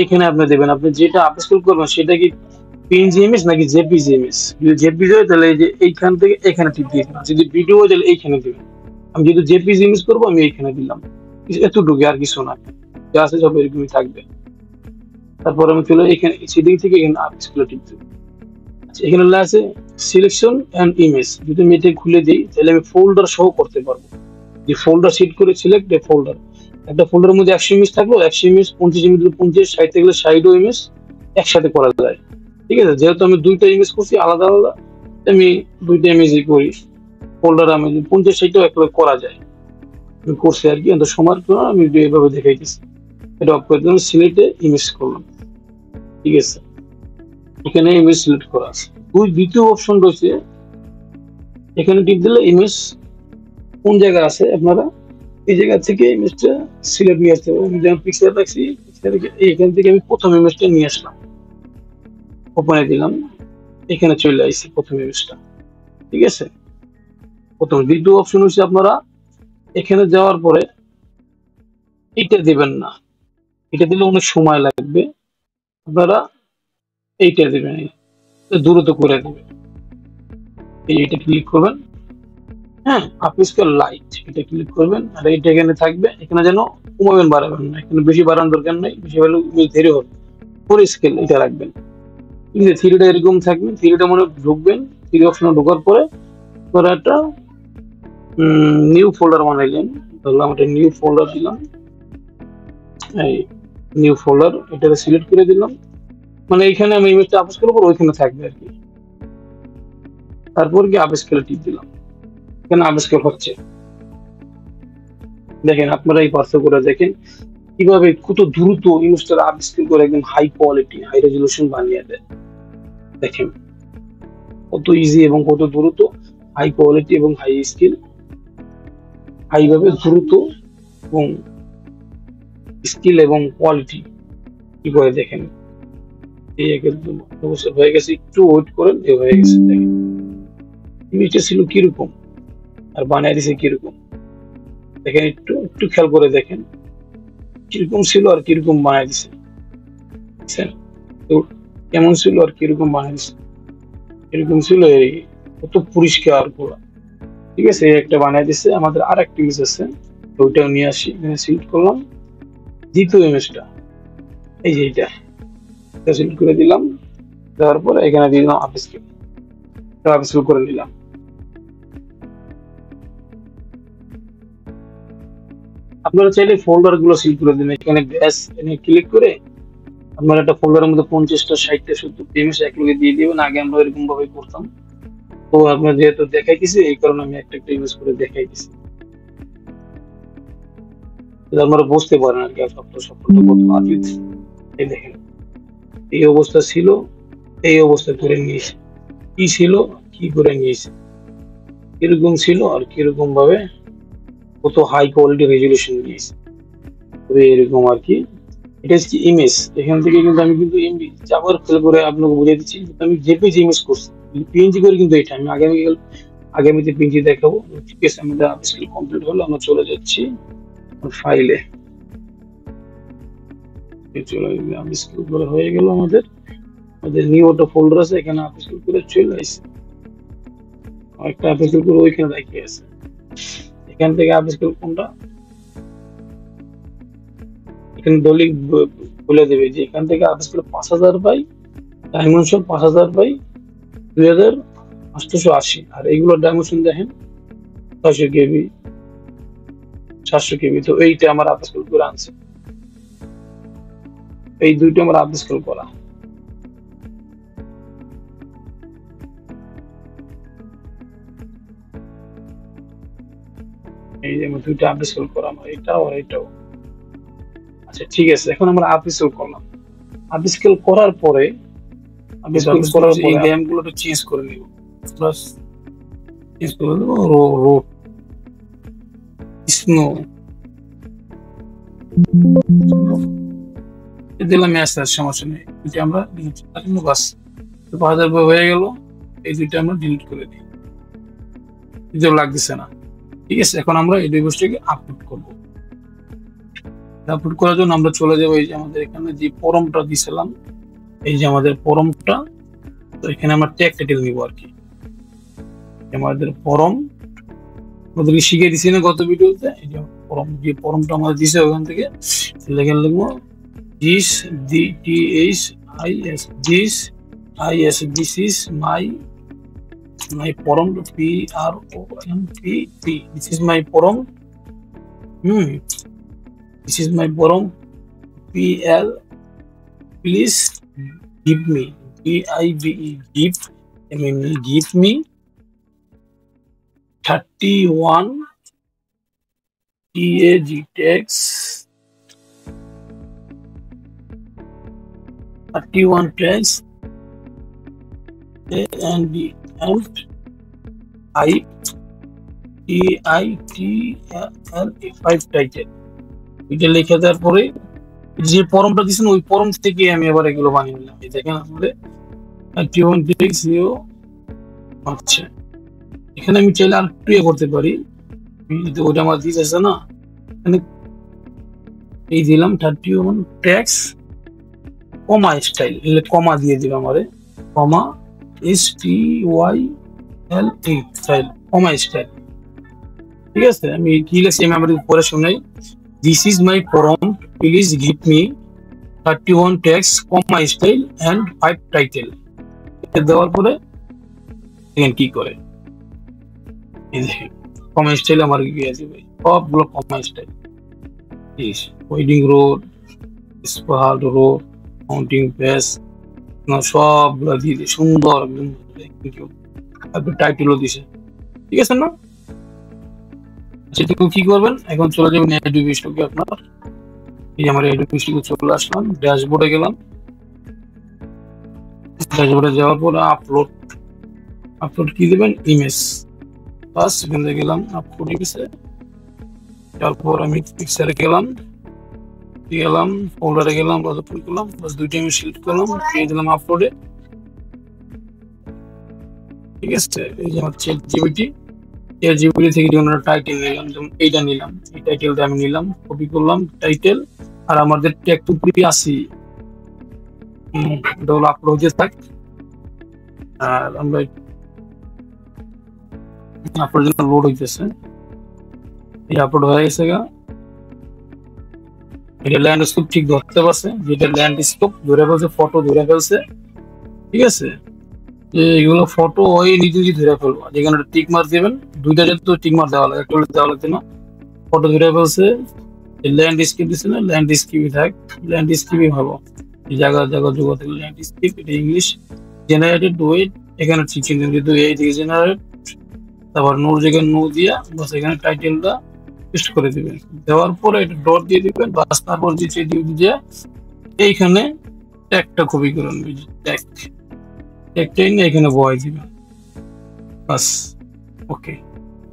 এখানে আপনি দেবেন আপনি যেটা আপস্কেল করবেন সেটা কি পিএনজি ইমেজ নাকি জেপিজি ইমেজ। যদি জেপিজি হয় তাহলে এই যে এইখান থেকে এখানে টিপ দিয়ে দিবেন, যদি ভিডিও হয় তাহলে এইখানে দিবেন। আমি যেহেতু জেপিজি ইমেজ করবো আমি এইখানে দিলাম, এতটুকু আর কিছু না, যা আছে সব এরকমই থাকবে। তারপর আমি চলে এখানে সেটিং থেকে এখানে আপস্কেল টিপ দেবো। আচ্ছা, এখানে লেখা আছে সিলেকশন এন্ড ইমেজ, যদি আমি এটা খুলে দিই তাহলে আমি ফোল্ডার সহ করতে পারবো। যে ফোল্ডার সিট করে সিলেক্ট এ ফোল্ডার, একটা ফোল্ডারের মধ্যে 100 ইমেজ থাকলো, 100 ইমেজ, 25 ইমেজ, 50, 60 থাকলে 60 ইমেজ একসাথে করা যায়। ঠিক আছে, যেহেতু আমি দুইটা ইমেজ করছি আলাদা আলাদা, আমি দুইটা ইমেজই করি। ফোল্ডার আমি 50-60 একলাগে করা যায়, আমি করছি আর কি, কিন্তু সময়ের জন্য আমি এইভাবে দেখাইতেছি। এটা অফ করে দিলাম, সিলেক্টে ইমেজ করলাম। ঠিক আছে, এখানে ইমেজ সিলেক্ট করা আছে। দ্বিতীয় অপশন রয়েছে, এখানে টিপ দিলে ইমেজ কোন জায়গায় আছে আপনারা এই জায়গা থেকে ইমেজটা সিলেক্ট নিয়ে আসতে হবে। আমি যেমন পিকচার রাখছি, এখান থেকে আমি প্রথম ইমেজটা নিয়ে আসলাম, ওপেনে দিলাম, এখানে চলে আসছে প্রথম ইমেজটা। ঠিক আছে, প্রথম। দ্বিতীয় অপশন হচ্ছে আপনারা এখানে যাওয়ার পরে এটা দিবেন না, এটা দিলে অনেক সময় লাগবে, আপনারা এইটা দিবেন, দ্রুত করে দিবেন। এইটা ক্লিক করবেন, হ্যাঁ, আপস্কেল লাইট এটা ক্লিক করবেন, আর এইটা এখানে থাকবে, এখানে যেন কমাবেন বাড়াবেন না, এখানে বেশি বাড়ানোর দরকার নেই, বেশি হলে দেরি হবে। ফোর স্কেল এটা রাখবেন। ঠিক আছে, থ্রিটা এরকম থাকবে, থ্রিটা মনে ঢুকবেন, থ্রি অপশনে ঢোকার পরে পরে একটা নিউ ফোল্ডার বানাইলেন, ধরলাম একটা নিউ ফোল্ডার দিলাম, এই নিউ ফোল্ডার এটাকে সিলেক্ট করে দিলাম, মানে এইখানে আমি ইমেজটা আপস্কেল করবো ওইখানে থাকবে আর কি। তারপর কি আপস্কেল টিপ দিলাম, এখানে আপস্কেল হচ্ছে। দেখেন আপনারা এই পার্থক্যটা দেখেন কিভাবে কত দ্রুত ইমেজটা আপস্কেল করে একদম হাই কোয়ালিটি হাই রেজলিউশন বানিয়ে দেয়। দেখেন কত ইজি এবং কত দ্রুত, হাই কোয়ালিটি এবং হাই স্কিল, হাই ভাবে দ্রুত এবং স্কিল এবং কোয়ালিটি কি করে দেখেন। এই একদম অবস্থা হয়ে গেছে, একটু ওয়েট করেন, এ হয়ে গেছে। দেখেন ইমেজটা ছিল কিরকম আর বানিয়ে দিছে কিরকম, দেখেন একটু একটু খেয়াল করে দেখেন কিরকম ছিল আর কিরকম বানিয়ে দিছে, তো কেমন ছিল আর কিরকম বানিয়ে দিছে, এরকম ছিল, এই কত পরিষ্কার পুরো। ঠিক আছে, একটা বানিয়ে দিচ্ছে। আমাদের আর একটা ইমেজ আছে, ওইটাও নিয়ে আসি, এখানে সিলেক্ট করলাম দ্বিতীয় ইমেজটা, এই যে এইটা সিলেক্ট করে দিলাম, দেওয়ার পরে এখানে দিয়ে দিলাম আপস্কেল, আপস্কেল করে নিলাম। আপনারা চাইলে ফোল্ডার গুলো সিলেক্ট করে দিন, এখানে ব্যাস এনে ক্লিক করে আপনার একটা ফোল্ডারের মধ্যে 50টা 60টা 70টা ইমেজ একলগে দিয়ে দিবেন। আগে আমরা এরকম ভাবে করতাম, তো আপনার যেহেতু দেখাইতেছি এই কারণে আমি একটা একটা ইমেজ করে দেখাইতেছি, আপনারা বুঝতে পারেন আর কি সফলতা কত আজীব। এই দেখেন এই অবস্থা ছিল, এই অবস্থা করে নিয়েছে, কি ছিল কি করে নিয়েছে, কিরকম ছিল আর কিরকম ভাবে কত হাই কোয়ালিটি রেজলিউশন নিয়েছে, তবে এরকম আর কি। এটা হচ্ছে ইমেজ, এখান থেকে কিন্তু আমি কিন্তু আবার ফেল করে আপনাকে বুঝিয়ে দিচ্ছি, আমি জেপিজি ইমেজ করছি, পিএনজি করে কিন্তু এটা আমি আগামীতে পিএনজি দেখাবো। ঠিক আছে, আমাদের আপস্কেল কমপ্লিট হলো, আমরা চলে যাচ্ছি ফাইলে, চলে আপস্কেল করে হয়ে গেল। আমাদের নিউ একটা ফোল্ডার আছে, এখানে আপস্কেল করে চলে আসছে, একটা আপস্কেল করে ওইখানে রেখে আছে। এখান থেকে আপস্কেল কোনটা এখানে দলিল বলে দেবে যে এখান থেকে আপস্কেল 5000 বাই ডাইমেনশন 5000 বাই 2880, আর এইগুলোর ডাইমেনশন দেখেন 600 কেবি 700 কেবি। তো এইটা আমার আপস্কেল করে আনছে, এই দুইটা আমার আপস্কেল করা। এই যে আমার দুইটা আপস্কেল করা, আমার এটাও আর এটাও। আচ্ছা ঠিক আছে, এখন আমরা আপস্কেল করলাম, আপস্কেল করার পরে এই ল্যাম্প গুলো চেঞ্জ করে নিব, প্লাস চেঞ্জ করে দেবো রোড স্নো দিলাম, সমস্যা নেই, এটা আমরা বাস 5000 হয়ে গেল, এই দুইটা আমরা ডিলিট করে দিই। কিন্তু লাগতেছে না। ঠিক আছে, এখন আমরা এই ডিভাইসটাকে আপলোড করব। আপলোড করার জন্য আমরা চলে যাবো এই যে আমাদের এখানে যে ফর্মটা দিয়েছিলাম, এই যে আমাদের ফর্মটা। তো এখানে আমরা ট্যাগ টাইটেল নিব আর কি। আমাদের ফর্ম ওদেরকে শিখিয়ে দিছি না গত ভিডিওতে, এই যে ফর্ম, যে ফর্মটা আমাদের দিছে ওখান থেকে লেখা লিখবো this DTH IS this IS this is my forum PROMPT this is my forum this is my forum PL please give me GIVE give me 31 TAG tags 31 tags and ITITL 5 title. এটা লিখে দেওয়ার পরে যে ফর্মটা দিয়েছেন ওই form থেকে আমি আবার এগুলো বানিয়ে নিলাম। এই দেখেন আমাদের 31 tags আচ্ছা, এখানে আমি চাইলে আর একটু করতে পারি, ওইটা আমার দিয়েছে না, এখানে এই দিলাম 31 tags কমা স্টাইল, কমা দিয়ে দিলাম আমারে, comma STYL style, comma style. ঠিক আছে, আমি কি লিখছি আমি আমার উপরে শোনাই, this is my form please give me 31 tags comma style and 5 title. দেওয়ার পরে দেখেন কি করে, এই দেখেন কমা স্টাইল আমার কি আছে ভাই, সবগুলো কমা স্টাইল। ওয়েডিং রোড, স্পাহাল রোড, মাউন্টিং পেস, সবগুলো দিয়ে সুন্দর টাইটেলও দিছে। ঠিক আছে না, সেটুকু কি করবেন, এখন চলে যাবেন অ্যাডোবি স্টকে। আপনার এই আমার অ্যাডোবি স্টকে চলে আসলাম, ড্যাশবোর্ডে গেলাম, ড্যাশবোর্ডে যাওয়ার পর আপলোড কি দেবেন, ইমেজ, বাস এখানে গেলাম আপলোড ইমেজে। তারপর আমি পিকচারে গেলাম, ফোল্ডারে গেলাম, বাস দুইটা আমি সিলেক্ট করলাম, দিয়ে দিলাম আপলোডে। ঠিক আছে, এই যে আমার চ্যাট জিপিটি থেকে যেমন টাইটেল নিলাম, যেমন এইটা নিলাম, এই টাইটেলটা আমি নিলাম, কপি করলাম টাইটেল, আর আমাদের ট্যাগ টু কপি আসি এটা হলো আপলোড হতে থাক। আর আমরা আপলোড জন্য লোড হইতেছে, এই আপলোড হয়ে গেছে গা। এটা ল্যান্ডস্কেপ ঠিক ধরতে পারছে, যেটা ল্যান্ডস্কেপ ধরে ফেলছে, ফটো ধরে ফেলছে। ঠিক আছে, এগুলো ফটো ওই নিজে ধরে ফেলবো, যেখানে টিক মার্ক দেবেন, দুইটা যেহেতু টিক মার্ক দেওয়া লাগে, একটা দেওয়া লাগছে না, ফটো ধরে ফেলছে। ল্যান্ডস্কেপ দিচ্ছে না, ল্যান্ডস্কেপই থাক, ল্যান্ডস্কেপই ভালো, জায়গা যোগাতে ল্যান্ডস্কেপ। এটা ইংলিশ জেনারেটেড ওয়েট, এখানে ঠিক কিন্তু এই দিকে জেনারেট, তারপর নোর জায়গায় নো দিয়া বাস এখানে টাইটেলটা পেস্ট করে দিবেন, দেওয়ার পরে এটা ডট দিয়ে দিবেন, বাস তারপর যে এইখানে ট্যাগটা কপি করে নেবেন, ট্যাগটাই নিয়ে এখানে বসাই দিবেন, বাস ওকে।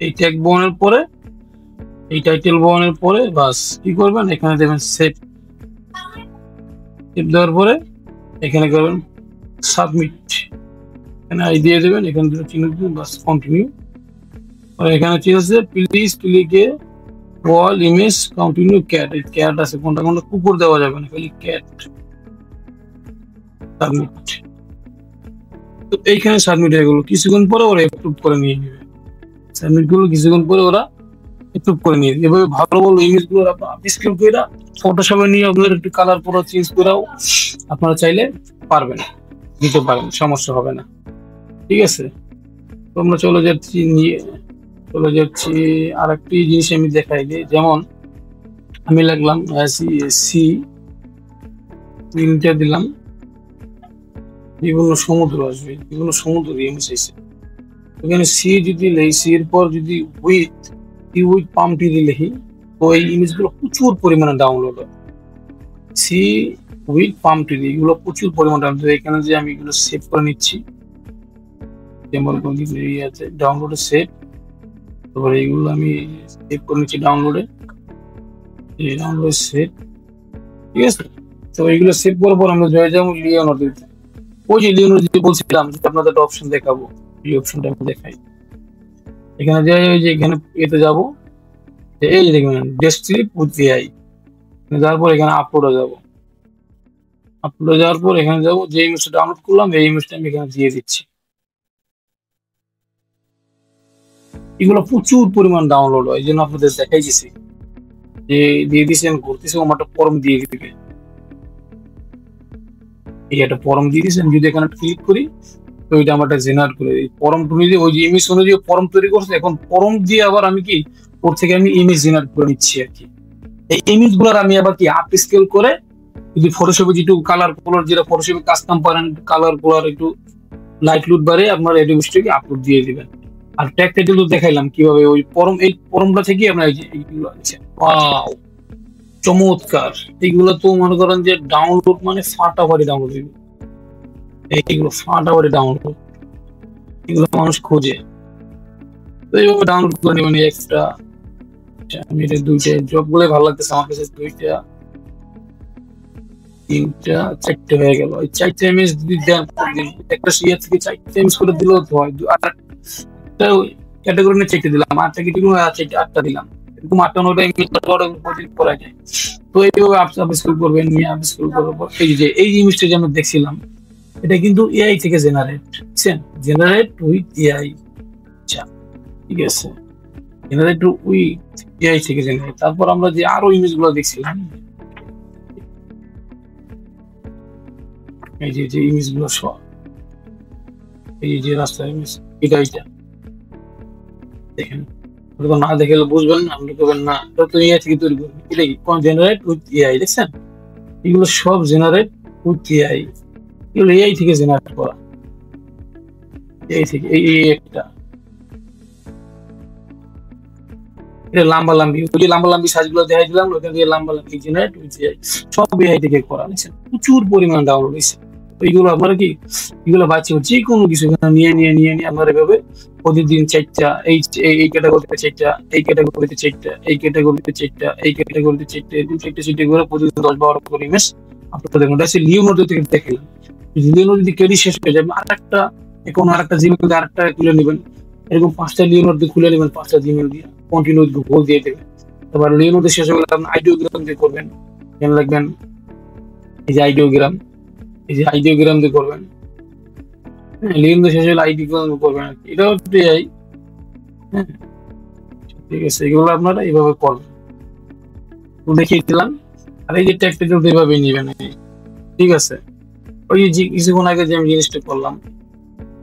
এই ট্যাগ বসানোর পরে, এই টাইটেল বসানোর পরে বাস কি করবেন, এখানে দেবেন সেভ দেওয়ার পরে এখানে করবেন সাবমিট, এখানে আই দিয়ে দেবেন, এখানে চিহ্ন দিবেন, বাস কন্টিনিউ। আর এখানে ঠিক আছে, প্লিজ লিখে ওয়াল ইমেজ কন্টিনিউ ক্যাট, এই ক্যাট আছে, কোনটা কুকুর দেওয়া যাবে না, খালি ক্যাট, সাবমিট। তো এইখানে সাবমিট হয়ে গেল, কিছুক্ষণ পরে ওরা অ্যাপ্রুভ করে নিয়ে নেবে, সাবমিট গুলো কিছুক্ষণ পরে ওরা অ্যাপ্রুভ করে নিয়ে নেবে। এভাবে ভালো ভালো ইমেজ গুলো স্ক্যান করে ফটোশপে নিয়ে আপনাদের একটু কালার পুরো চেঞ্জ করেও আপনারা চাইলে পারবেন, দিতে পারেন, সমস্যা হবে না। ঠিক আছে, তো আমরা চলে যাচ্ছি আর একটি জিনিস আমি দেখাই দিই, যেমন আমি লিখলাম সি দিলাম, বিভিন্ন সমুদ্র আসবে, বিভিন্ন সমুদ্র ইমেজ এসে, এখানে সি যদি লিখি, সি এর পর যদি উইথ পাম্পটি লিখি, তো এই ইমেজগুলো প্রচুর পরিমাণে ডাউনলোড হয়। সি উইথ পাম্পটি এগুলো প্রচুর পরিমাণে ডাউনলোড। এখানে যে আমি এগুলো সেভ করে নিচ্ছি, যেমন আছে ডাউনলোডে সেভ, তারপরে এইগুলো আমি সেভ করে নিচ্ছি ডাউনলোডে সেভ। ঠিক আছে, তো এইগুলো সেভ করার পর আমরা জয় যাবো লিওনার্দোতে। ওই যে লিওনার্দো বলছিলাম যে আপনাদের একটা অপশন দেখাবো, এই অপশনটা আমি দেখাই। এখানে যে ওই যে এখানে এতে যাব, এই যে দেখবেন ডেসক্রিপ্ট উইথ এআই, যাওয়ার পর এখানে আপলোডে যাব। আপলোডে যাওয়ার পর এখানে যাব, যে ইমেজটা ডাউনলোড করলাম এই ইমেজটা আমি এখানে দিয়ে দিচ্ছি। এগুলো প্রচুর পরিমাণ ডাউনলোড হয়, এই জন্য আপনাদের দেখাই দিছি যে দিয়ে দিচ্ছেন ঘুরতেছে, আমার একটা ফর্ম দিয়ে দিবে। এই একটা ফর্ম দিয়ে দিচ্ছেন, যদি এখানে ক্লিক করি তো ওইটা আমার জেনারেট করে এই ফর্ম অনুযায়ী, ওই যে ইমেজ অনুযায়ী ফর্ম তৈরি করছে। এখন ফর্ম দিয়ে আবার আমি কি ওর থেকে আমি ইমেজ জেনারেট করে নিচ্ছি আর কি। এই ইমেজ গুলার আমি আবার কি আপ স্কেল করে, যদি ফটোশপে যেটু কালার কালার যেটা ফটোশপে কাস্টম পারেন, কালার কালার একটু লাইট লুট বাড়ে আপনার অ্যাডোবি স্টুডিওকে আপলোড দিয়ে দিবেন। আর ট্যাগ টাইটেল তো দেখাইলাম কিভাবে ওই ফর্ম, এই ফর্মটা থেকে আপনার এইগুলো আছে। ওয়াও, চমৎকার! এইগুলো তো মনে করেন যে ডাউনলোড মানে ফাটাফাটি ডাউনলোড হইবে, এইগুলো ফাটাফাটি ডাউনলোড, এগুলো মানুষ খোঁজে। তো এইভাবে ডাউনলোড করে নেবেন একটা। আমি এটা দুইটা জব গুলো ভালো লাগতেছে আমার কাছে, দুইটা তিনটা চারটে হয়ে গেল। এই চারটে ইমেজ যদি দেন, একটা ইয়ে থেকে চারটে ইমেজ করে দিলেও তো হয়। আর একটা ক্যাটাগরি নিয়ে চারটে দিলাম, আটটা ক্যাটাগরি চারটে, আটটা দিলাম, এরকম 8-9টা ইমেজ করা যায়। তো এইভাবে আপ স্কুল করবেন, নিয়ে আপ স্কুল করার পর এই যে ইমেজটা যে আমরা দেখছিলাম, এটা কিন্তু এআই থেকে জেনারেট, বুঝছেন? Generate with AI. আচ্ছা, ঠিক আছে, জেনারেট উইথ এআই থেকে জেনারেট। তারপর আমরা যে আরো ইমেজ গুলো দেখছিলাম, এই যে ইমেজ গুলো সব, এই যে রাস্তার ইমেজ, এটা দেখেন। না দেখে বুঝবেন না, আপনি করবেন না, এটা তো এআই থেকে তৈরি করবেন। এটা কি জেনারেট উইথ এআই, দেখছেন? এগুলো সব জেনারেট উইথ এআই, এগুলো এআই থেকে জেনারেট করা, এআই থেকে। এই একটা এটা লম্বা লম্বি, ওই যে লম্বা লম্বি সাইজগুলো দেখাই দিলাম, ওইখান দিয়ে লম্বা লম্বি জেনারেট উইথ এআই, সব এআই থেকে করা, দেখছেন? প্রচুর পরিমাণ ডাউনলোড হয়েছে। এইগুলো আপনারা কি এগুলো বাচ্চা যে কোনো কিছু নিয়ে নিয়ে নিয়ে নিয়ে আপনারা এভাবে প্রতিদিন চারটা, এই ক্যাটাগরিতে চারটা, এই ক্যাটাগরিতে চারটা, এই ক্যাটাগরিতে চারটা, এই ক্যাটাগরিতে চারটা, এরকম চারটে চারটে করে প্রতিদিন 10-12 করে ইমেজ আপনারা দেখুন। এটা হচ্ছে লিওনার্দো থেকে দেখলাম। লিওনার্দো যদি ক্রেডিট শেষ হয়ে যাবে, আরেকটা এখন আরেকটা জিমেল দিয়ে আরেকটা খুলে নেবেন, এরকম 5টা লিওনার্দো খুলে নেবেন, 5টা জিমেল দিয়ে কন্টিনিউ গোল দিয়ে দেবেন। তারপর লিওনার্দো শেষ হয়ে গেলে আপনি আইডিওগ্রাম দিয়ে করবেন, এখানে লাগবেন এই যে আইডিওগ্রাম, এই যে আইডিওগ্রাম দিয়ে করবেন। হ্যাঁ, লিওনার্দো শেষ হলে আইডিওগ্রাম করবেন আর কি। এটা হচ্ছে এআই। হ্যাঁ, ঠিক আছে, এগুলো আপনারা এইভাবে করবেন, দেখিয়ে দিলাম। আর এই যে ট্যাগটা কিন্তু এইভাবে নেবেন, ঠিক আছে? ওই যে কিছুক্ষণ আগে যে আমি জিনিসটা করলাম,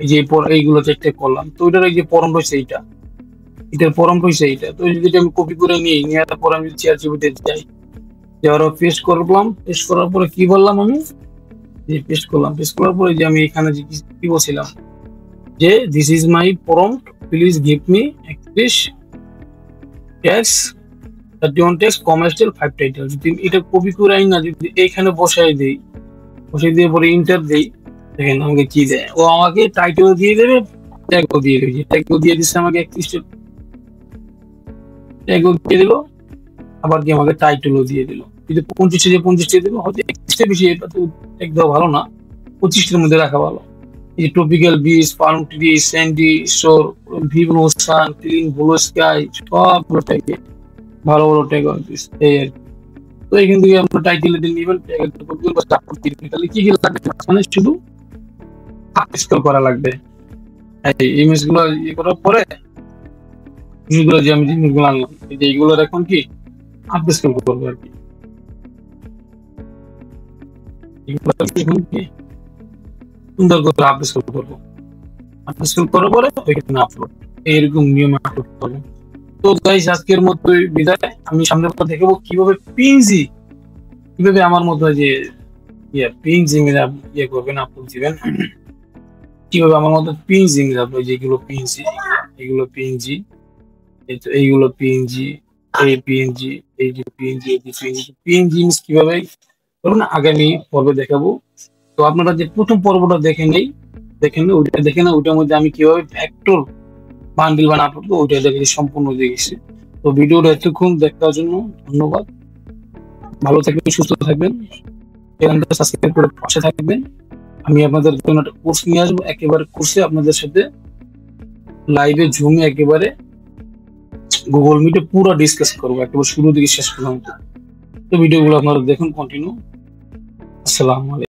এই যে এইগুলো ট্যাগ করলাম, তো ওইটার এই যে ফর্ম রয়েছে এইটা, এটার ফর্ম রয়েছে এইটা। তো যদি আমি কপি করে নিই, নেওয়ার পর আমি ChatGPT যাই, যাওয়ার পেস্ট করলাম, পেস্ট করার পরে কি বললাম আমি, যে পেস্ট করলাম, পেস্ট করার পরে যে আমি এখানে যে কি বলছিলাম যে this is my prompt, please give me 31 tax, 31 tax, comma style, 5 title. যদি এটা কপি করে আই না, যদি এইখানে বসাই দিই, বসাই দিয়ে পরে ইন্টার দিই, দেখেন আমাকে কি দেয়। ও আমাকে টাইটেল দিয়ে দেবে, ট্যাগও দিয়ে দেবে। ট্যাগও দিয়ে দিচ্ছে আমাকে 31 ট্যাগও দিয়ে দিল, আবার কি আমাকে টাইটেলও দিয়ে দিল। যদি 25 দিল, হয়তো 31 বেশি, এটা তো ট্যাগ দেওয়া ভালো না, 25টার মধ্যে রাখা ভালো। এই tropical beach, palm tree, sandy shore, ভিভ ওশান, ক্লিন ব্লু স্কাই, সবগুলো ট্যাগে ভালো ভালো ট্যাগ এই আর কি। তো এখান থেকে আমরা টাইটেল নেবেন, তাহলে কি কি লাগবে, মানে শুধু আপস্কেল করা লাগবে। এই ইমেজ গুলো ইয়ে করার পরে জিনিসগুলো যে আমি জিনিসগুলো আনলাম, এই যে এইগুলোর এখন কি আপস্কেল করবো আর কি। এখন কি সুন্দর করে আপস্কেল করবো, আপস্কেল করার পরে ওইখানে আপলোড, এইরকম নিয়মে আপলোড করবো। তো গাইস, আজকের মতো বিদায়। আমি সামনের পর দেখাবো কিভাবে পিএনজি, কিভাবে আমার মতো যে পিএনজি ইয়ে করবেন, আপলোড দিবেন, কিভাবে আমার মতো পিএনজি যেগুলো পিএনজি, এগুলো পিএনজি, এইগুলো পিএনজি, এই পিএনজি, এই যে পিএনজি, এই যে পিএনজি, পিএনজি কিভাবে করবেন আগামী পর্বে দেখাবো। তো আপনারা যে প্রথম পর্বটা দেখেন ওইটা দেখে না, ওইটার মধ্যে আমি কিভাবে ভেক্টর বান্ডিল বানাবো ওইটা দেখে সম্পূর্ণ দেখেছি। তো ভিডিওটা এতক্ষণ দেখার জন্য ধন্যবাদ। ভালো থাকবেন, সুস্থ থাকবেন, চ্যানেলটা সাবস্ক্রাইব করে পাশে থাকবেন। আমি আপনাদের জন্য একটা কোর্স নিয়ে আসবো, একেবারে কোর্সে আপনাদের সাথে লাইভে জুমে একেবারে গুগল মিটে পুরো ডিসকাস করবো একেবারে শুরু থেকে শেষ পর্যন্ত। তো ভিডিওগুলো আপনারা দেখুন কন্টিনিউ। আসসালামু আলাইকুম।